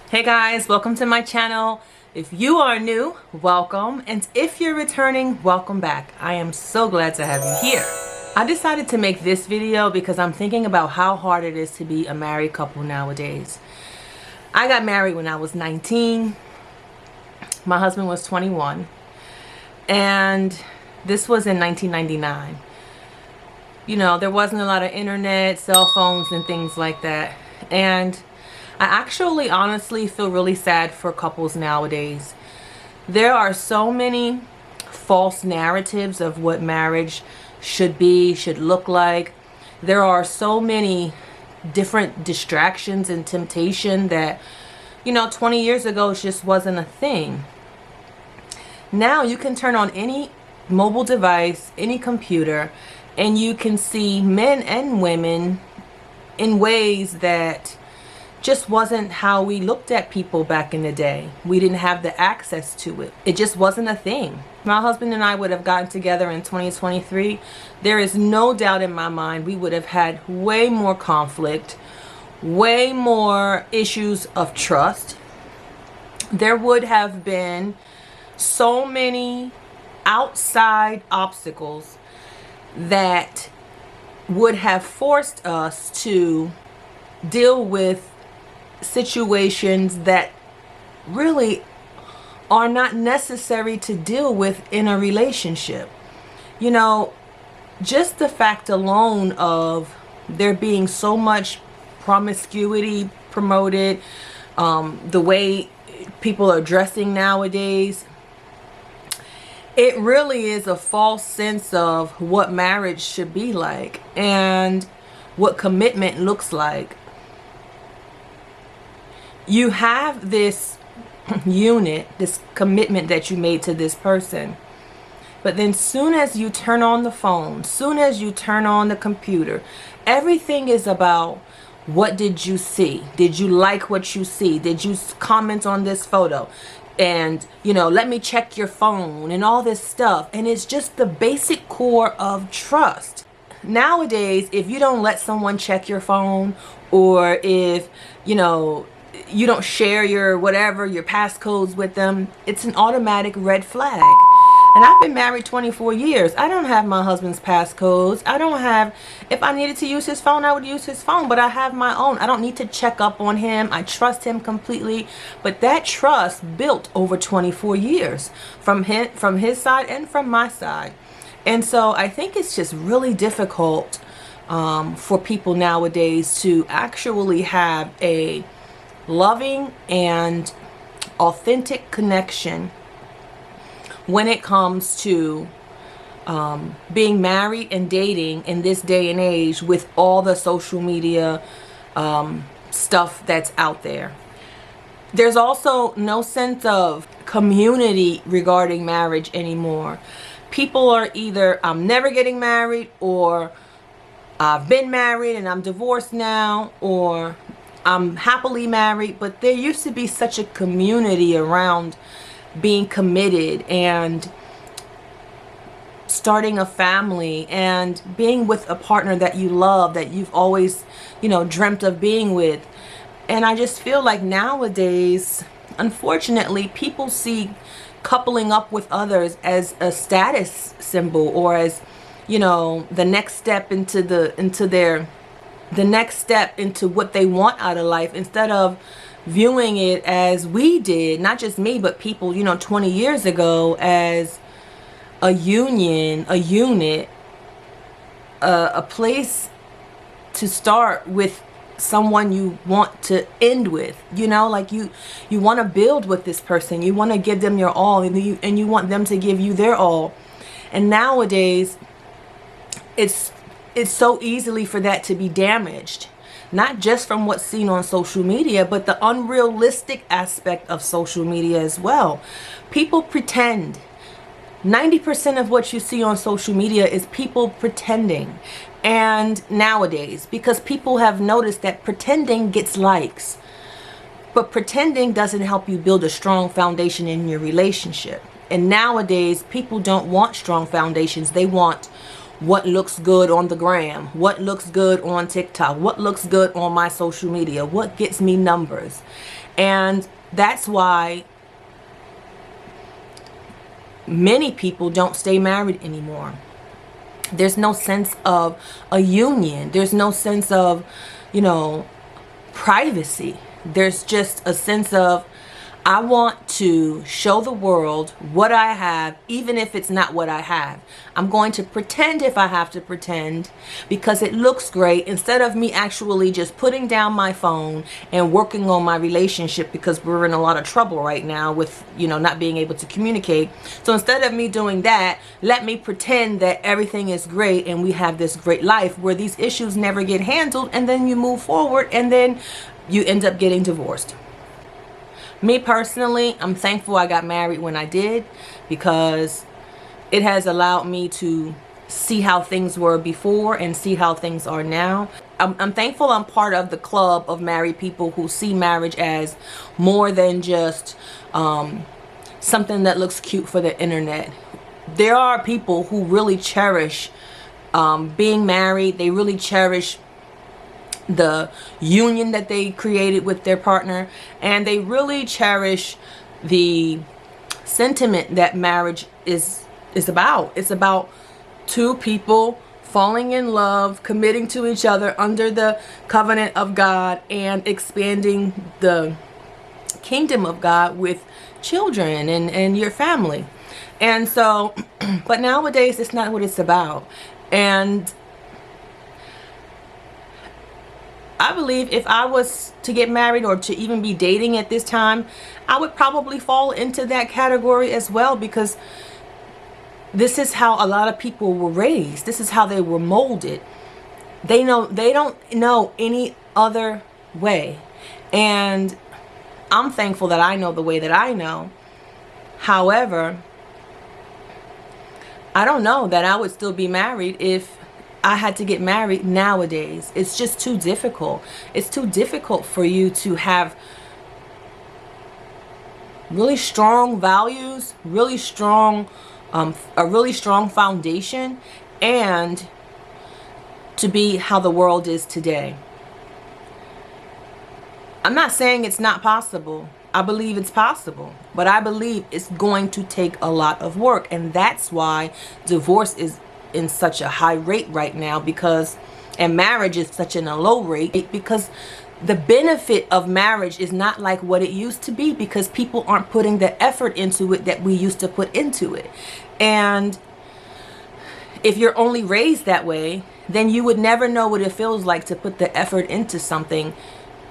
Hey guys, welcome to my channel. If you are new, welcome, and if you're returning, welcome back. I am so glad to have you here. I decided to make this video because I'm thinking about how hard it is to be a married couple nowadays. I got married when I was 19. My husband was 21, and this was in 1999. You know, there wasn't a lot of internet, cell phones, and things like that. And I actually honestly feel really sad for couples nowadays. There are so many false narratives of what marriage should be, should look like. There are so many different distractions and temptation that, you know, 20 years ago just wasn't a thing. Now you can turn on any mobile device, any computer, and you can see men and women in ways that just wasn't how we looked at people back in the day. We didn't have the access to it. It just wasn't a thing. My husband and I would have gotten together in 2023. There is no doubt in my mind we would have had way more conflict, way more issues of trust. There would have been so many outside obstacles that would have forced us to deal with situations that really are not necessary to deal with in a relationship. You know, just the fact alone of there being so much promiscuity promoted, the way people are dressing nowadays, it really is a false sense of what marriage should be like and what commitment looks like. You have this unit, this commitment that you made to this person. But then soon as you turn on the phone, soon as you turn on the computer, everything is about what did you see? Did you like what you see? Did you comment on this photo? And, you know, let me check your phone and all this stuff. And it's just the basic core of trust. Nowadays, if you don't let someone check your phone, or if, you know, you don't share your whatever, your passcodes with them, it's an automatic red flag. And I've been married 24 years. I don't have my husband's passcodes. I don't have, if I needed to use his phone, I would use his phone, but I have my own. I don't need to check up on him. I trust him completely. But that trust built over 24 years from his side and from my side. And so I think it's just really difficult for people nowadays to actually have a loving and authentic connection when it comes to being married and dating in this day and age with all the social media stuff that's out there. There's also no sense of community regarding marriage anymore. People are either I'm never getting married, or I've been married and I'm divorced now, or I'm happily married. But there used to be such a community around being committed and starting a family and being with a partner that you love, that you've always, you know, dreamt of being with. And I just feel like nowadays, unfortunately, people see coupling up with others as a status symbol, or as, you know, the next step into the next step into what they want out of life, instead of viewing it as we did, not just me, but people, you know, 20 years ago, as a union, a unit, a place to start with someone you want to end with. You know, like you want to build with this person, you want to give them your all, and you want them to give you their all. And nowadays it's so easily for that to be damaged, not just from what's seen on social media, but the unrealistic aspect of social media as well. People pretend. 90% of what you see on social media is people pretending. And nowadays, because people have noticed that pretending gets likes, but pretending doesn't help you build a strong foundation in your relationship. And nowadays, people don't want strong foundations. They want what looks good on the gram, what looks good on TikTok, what looks good on my social media, what gets me numbers. And that's why many people don't stay married anymore. There's no sense of a union. There's no sense of, privacy. There's just a sense of, I want to show the world what I have, even if it's not what I have. I'm going to pretend if I have to pretend because it looks great, instead of me actually just putting down my phone and working on my relationship, because we're in a lot of trouble right now with, not being able to communicate. So instead of me doing that, let me pretend that everything is great and we have this great life where these issues never get handled, and then you move forward and then you end up getting divorced. Me personally, I'm thankful I got married when I did, because it has allowed me to see how things were before and see how things are now. I'm thankful I'm part of the club of married people who see marriage as more than just something that looks cute for the internet. There are people who really cherish being married. They really cherish the union that they created with their partner, and they really cherish the sentiment that marriage is about. It's about two people falling in love, committing to each other under the covenant of God, and expanding the kingdom of God with children and your family. And so, but nowadays it's not what it's about. And I believe if I was to get married or to even be dating at this time, I would probably fall into that category as well, because this is how a lot of people were raised. This is how they were molded. They don't know any other way. And I'm thankful that I know the way that I know. However, I don't know that I would still be married if I had to get married nowadays. It's just too difficult. It's too difficult for you to have really strong values, really strong, a really strong foundation, and to be how the world is today. I'm not saying it's not possible. I believe it's possible, but I believe it's going to take a lot of work, and that's why divorce is in such a high rate right now, and marriage is such in a low rate, because the benefit of marriage is not like what it used to be, because people aren't putting the effort into it that we used to put into it. And if you're only raised that way, then you would never know what it feels like to put the effort into something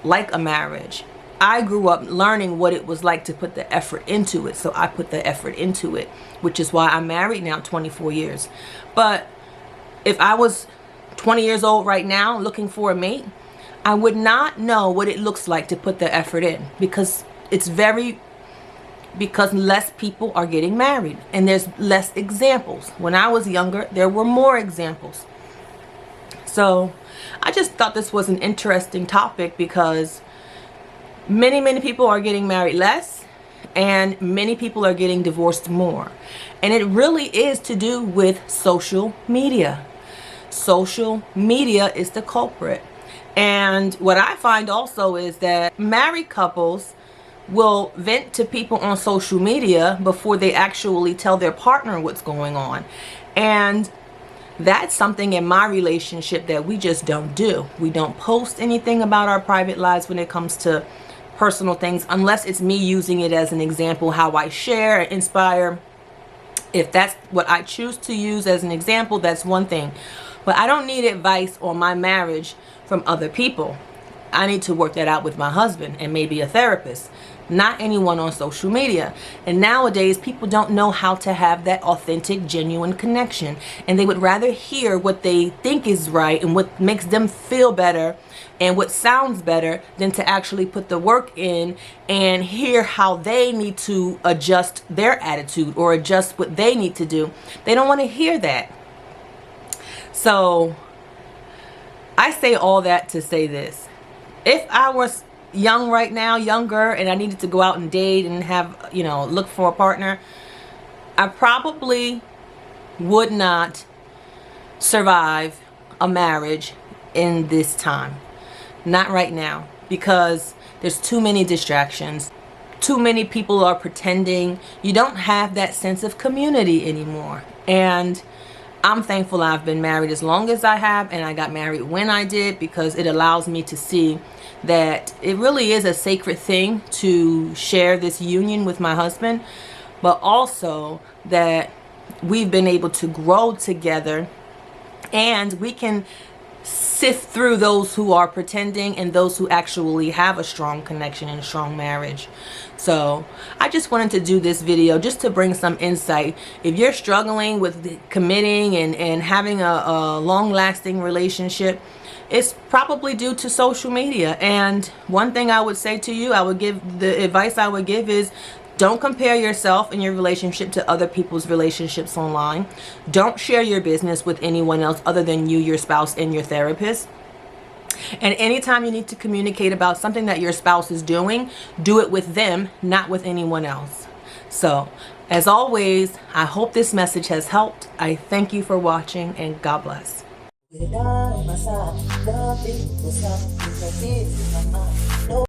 like a marriage. I grew up learning what it was like to put the effort into it, so I put the effort into it, which is why I'm married now 24 years. But if I was 20 years old right now looking for a mate, I would not know what it looks like to put the effort in, because because less people are getting married and there's less examples. When I was younger, there were more examples. So I just thought this was an interesting topic, because many people are getting married less and many people are getting divorced more. And it really is to do with social media. Social media is the culprit. And what I find also is that married couples will vent to people on social media before they actually tell their partner what's going on. And that's something in my relationship that we just don't do. We don't post anything about our private lives when it comes to personal things, unless it's me using it as an example, how I share and inspire. If that's what I choose to use as an example, that's one thing. But I don't need advice on my marriage from other people. I need to work that out with my husband and maybe a therapist, not anyone on social media. And nowadays, people don't know how to have that authentic, genuine connection. And they would rather hear what they think is right and what makes them feel better and what sounds better than to actually put the work in and hear how they need to adjust their attitude or adjust what they need to do. They don't want to hear that. So I say all that to say this. If I was young right now, younger, and I needed to go out and date and have, look for a partner, I probably would not survive a marriage in this time. Not right now, because there's too many distractions. Too many people are pretending. You don't have that sense of community anymore. And I'm thankful I've been married as long as I have, and I got married when I did, because it allows me to see that it really is a sacred thing to share this union with my husband, but also that we've been able to grow together, and we can sift through those who are pretending and those who actually have a strong connection and a strong marriage. So I just wanted to do this video just to bring some insight. If you're struggling with committing and having a long-lasting relationship, it's probably due to social media. And one thing I would say to you, the advice I would give is, don't compare yourself and your relationship to other people's relationships online. Don't share your business with anyone else other than you, your spouse, and your therapist. And anytime you need to communicate about something that your spouse is doing, do it with them, not with anyone else. So, as always, I hope this message has helped. I thank you for watching, and God bless.